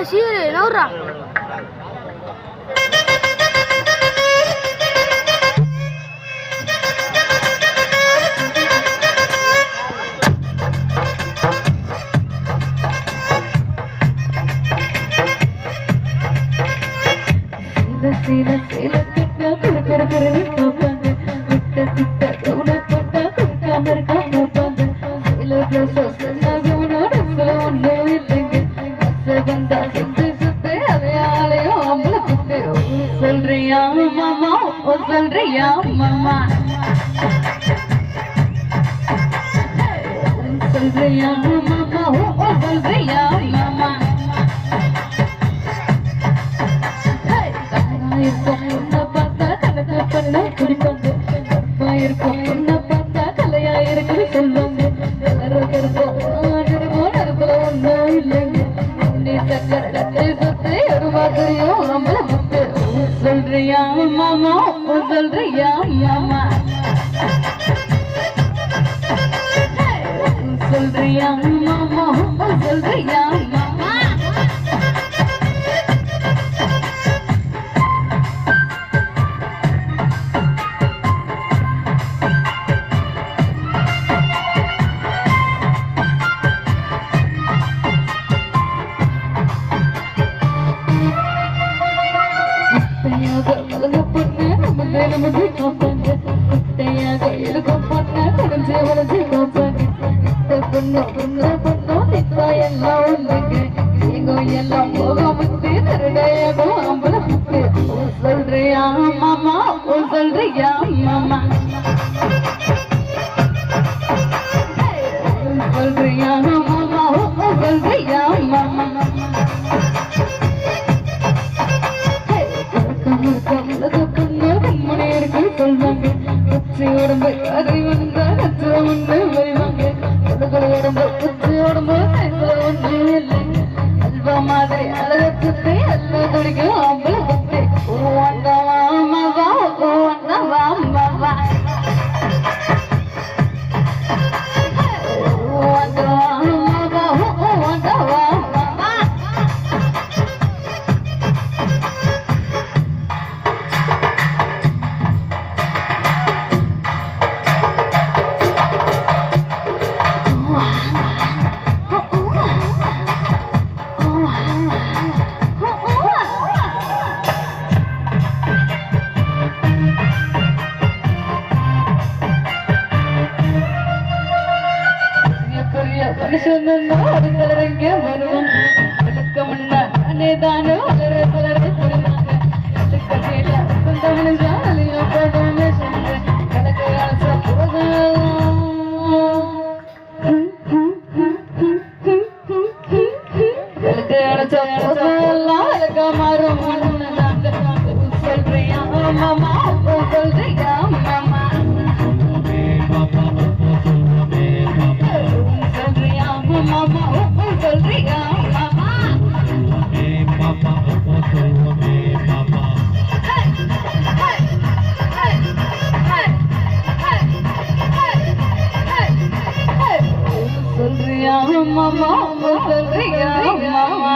சீரு நவுறா சீல சீல கிட்ட குறு குறு குறு போப்பாங்க கிட்ட கிட்ட தூண போட்டா குறுக்காம இருக்காம போப்பாங்க சீல பிளஸ் நகுனோட ஒண்ணு இல்லைங்க வந்தா சுத்து சுத்து அலையாலையும் அம்பள குத்து சொல்றியா மாமா ஓ சொல்றியா மாமா சொல்றியா மாமா ஓ சொல்றியா மாமா இருக்கும் உன்னை பார்த்தா கணக்கு பண்ண குடிப்பாங்க இருக்கும் உன்னை பார்த்தா கலையா இருக்குன்னு சொல்லுவாங்க எல்லாரும் நேரத்துல ஒன்றும் இல்லைங்க நீ சக்கரை சுத்து ஒரு மாதிரியும் நம்மள முத்து சொல்றியா மாமா சொல்றியா மாமா சொல்றியா மாமா சொல்றியா மாமா வளர்ந்த பொண்ணு நமக்கு காப்பாங்க குட்டையாக இருக்கும் பொண்ணு குறைஞ்சி வளைஞ்சி காப்பாங்க பொண்ணு பொண்ணு பொண்ணு நிப்பா எல்லாம் ஒண்ணுங்க எங்கோ எல்லாம் போக முத்து திருடையாகும் அம்பள முத்து சொல்றியா மாமா சொல்றியா மாமா சொல்றியா மாமா சொல்றியா மாமா சொல்வாங்க உச்சி உடம்பு கறி வந்தா நச்சு ஒன்று வருவாங்க உடம்பு உடம்பு உச்சி உடம்பு ஒன்று இல்லைங்க அல்வா மாதிரி அழக சுத்தி அல்ல துடிக்கும் அம்பள குத்தி ஓண்டவா மாவா ஓண்டவா மாவா ஓண்டவா மாவா ஓண்டவா மாவா மனுஷன் கலரங்க வருவாங்க அடுக்க முன்னா நானே தானே வளர வளர புரிவாங்க சொந்த மனுஷா அழிய போடாம சொல்றேன் கணக்கு ஆசை எனக்கு அடைச்ச எல்லாம் அழகா மாறும் சொல்றியா மாமா சொல்றியா மாமா Mama, சொல்றியா மாமா சொல்றியா மாமா சொல்றியா மாமா